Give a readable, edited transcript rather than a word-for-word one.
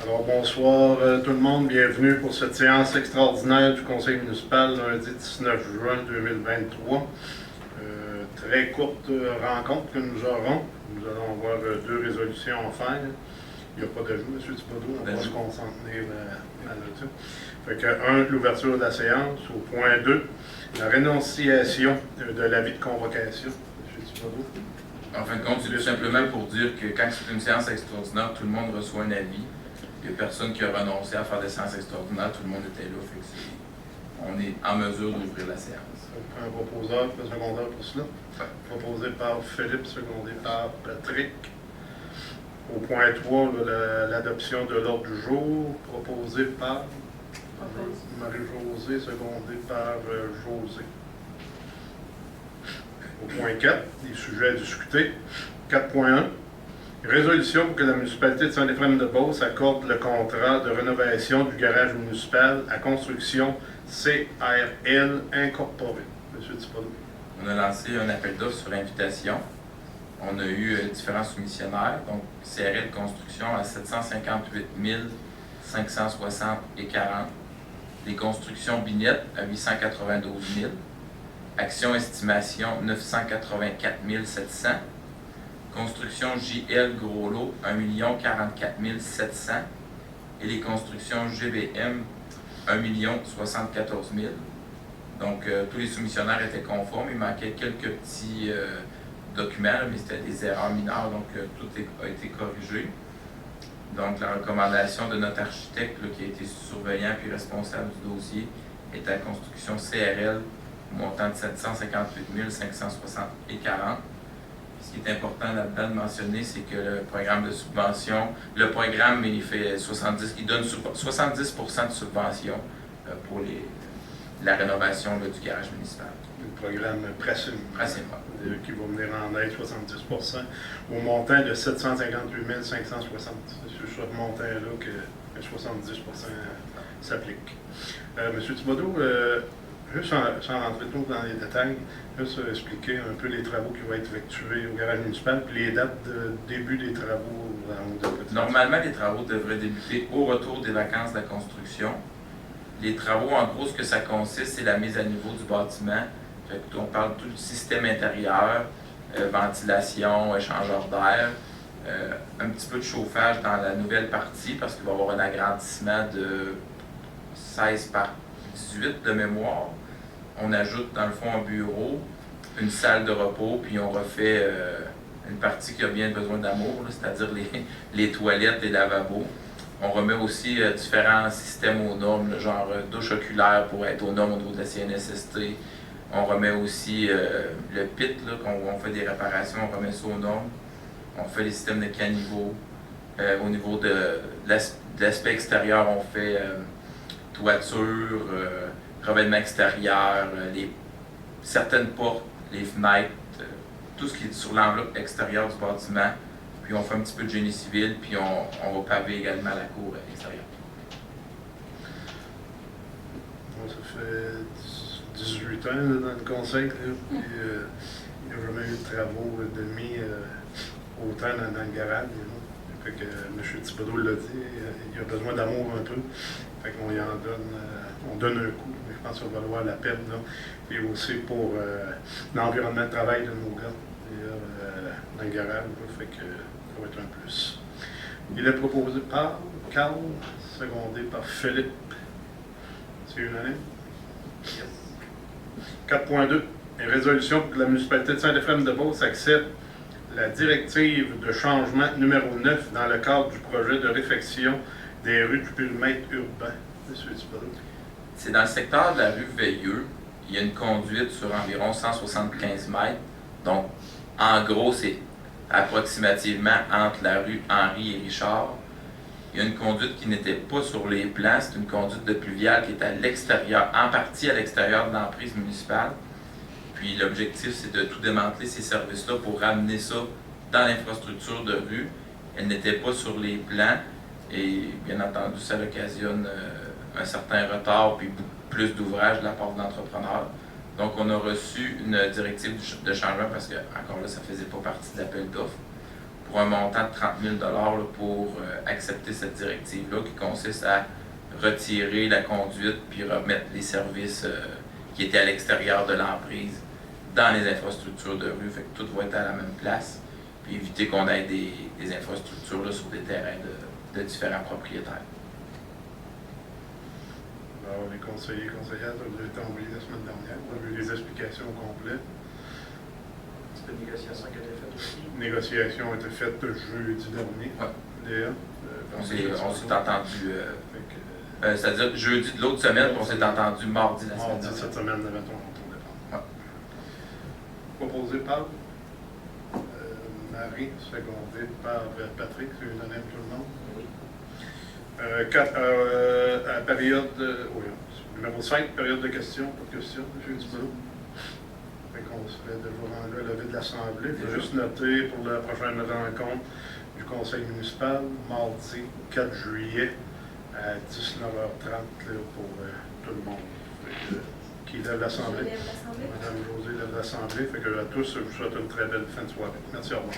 Alors bonsoir tout le monde, bienvenue pour cette séance extraordinaire du Conseil municipal lundi 19 juin 2023. Très courte rencontre que nous aurons. Nous allons avoir deux résolutions à faire. Il n'y a pas d'ajout, M. Thibodeau, on va se concentrer là-dessus. Fait que l'ouverture de la séance. Au point 2, la rénonciation de l'avis de convocation. M. Thibodeau. En fin de compte, c'est tout simplement pour dire que quand c'est une séance extraordinaire, tout le monde reçoit un avis. Il n'y a personne qui a renoncé à faire des séances extraordinaires, tout le monde était là. Fait que on est en mesure d'ouvrir la séance. Un proposeur, un secondaire pour cela. Ouais. Proposé par Philippe, secondé par Patrick. Au point 3, l'adoption de l'ordre du jour, proposé par Marie-Josée, secondé par José. Au point 4, les sujets à discuter. 4.1. Résolution pour que la municipalité de Saint-Éphrem-de-Beauce accorde le contrat de rénovation du garage municipal à construction CRL Incorporée. M. Thibodeau. On a lancé un appel d'offres sur invitation. On a eu différents soumissionnaires. Donc, CRL Construction à 758 560 et 40. Les constructions Binette à 892 000. Action Estimation 984 700. Construction JL Gros-Lot 1 044 700. Et les constructions GBM 1 074 000. Donc, tous les soumissionnaires étaient conformes. Il manquait quelques petits documents, mais c'était des erreurs mineures, donc tout a été corrigé. Donc, la recommandation de notre architecte, là, qui a été surveillant puis responsable du dossier, est à construction CRL, montant de 758 560 et 40. Ce qui est important là-dedans de mentionner, c'est que le programme de subvention, le programme, il donne 70% de subvention pour la rénovation là, du garage municipal. Le programme Pracim, qui va venir en aide 70% au montant de 758 560. C'est sur ce montant-là que 70% s'applique. M. Thibodeau, juste sans rentrer trop dans les détails, juste expliquer un peu les travaux qui vont être effectués au garage municipal et les dates de début des travaux. Normalement, les travaux devraient débuter au retour des vacances de la construction. Les travaux, en gros, ce que ça consiste, c'est la mise à niveau du bâtiment. On parle de tout le système intérieur, ventilation, échangeur d'air, un petit peu de chauffage dans la nouvelle partie parce qu'il va y avoir un agrandissement de 16 par 18 de mémoire. On ajoute dans le fond un bureau, une salle de repos, puis on refait une partie qui a bien besoin d'amour, c'est-à-dire les toilettes et lavabos. On remet aussi différents systèmes aux normes, genre douche oculaire pour être aux normes au niveau de la CNSST. On remet aussi le PIT, là, quand on fait des réparations, on remet ça aux normes. On fait les systèmes de caniveaux. Au niveau de l'aspect extérieur, on fait toiture, revêtement extérieur, certaines portes, les fenêtres, tout ce qui est sur l'enveloppe extérieure du bâtiment. Puis on fait un petit peu de génie civil, puis on va paver également la cour extérieure. Bon, ça fait 18 ans là, dans le conseil, là, puis il n'y a jamais eu de travaux de mis autant dans le garage. Là. Fait que M. Thibodeau l'a dit, il a besoin d'amour un peu. Fait qu'on y en donne, on donne un coup. Mais je pense que ça va valoir la peine. Là. Et aussi pour l'environnement de travail de nos gars dans le garage. Là. Fait que ça va être un plus. Il est proposé par Carl, secondé par Philippe. C'est unanime? Yes. 4.2. Une résolution pour que la municipalité de Saint-Éphrem-de-Beauce accepte la directive de changement numéro 9 dans le cadre du projet de réfection des rues du périmètre urbain. M. Thibodeau. C'est dans le secteur de la rue Veilleux. Il y a une conduite sur environ 175 mètres. Donc, en gros, c'est approximativement entre la rue Henri et Richard. Il y a une conduite qui n'était pas sur les plans. C'est une conduite de pluviale qui est à l'extérieur, en partie à l'extérieur de l'emprise municipale. Puis l'objectif, c'est de tout démanteler ces services-là pour ramener ça dans l'infrastructure de rue. Elle n'était pas sur les plans et bien entendu, ça occasionne un certain retard puis plus d'ouvrages de la part de l'entrepreneur. Donc, on a reçu une directive de changement parce que, encore là, ça ne faisait pas partie de l'appel d'offres pour un montant de 30 000 là, pour accepter cette directive-là qui consiste à retirer la conduite puis remettre les services qui étaient à l'extérieur de l'emprise dans les infrastructures de rue. Fait que tout va être à la même place, puis éviter qu'on ait des infrastructures là, sur des terrains de différents propriétaires. Alors, les conseillers et conseillères, ça vous a été envoyé la semaine dernière. On a vu les explications complètes. C'est une négociation qui a été faite aussi. La négociation a été faite jeudi dernier. Ouais. D'ailleurs. On s'est entendu, c'est-à-dire jeudi de l'autre semaine, puis on s'est entendu mardi la semaine dernière. Cette semaine, avant ton départ. Ouais. Proposé par Marie, secondé par Patrick, c'est unanime tout le monde. Oui. Numéro 5, période de questions. Pas de questions, M. Dubelot. Fait qu'on serait déjà rendu à la levée de l'Assemblée. Il faut juste noter pour la prochaine rencontre du Conseil municipal, mardi 4 juillet à 19h30 là, pour tout le monde. Qui lève l'Assemblée. Madame Josée lève l'Assemblée. Fait que à tous, je vous souhaite une très belle fin de soirée. Merci, au revoir.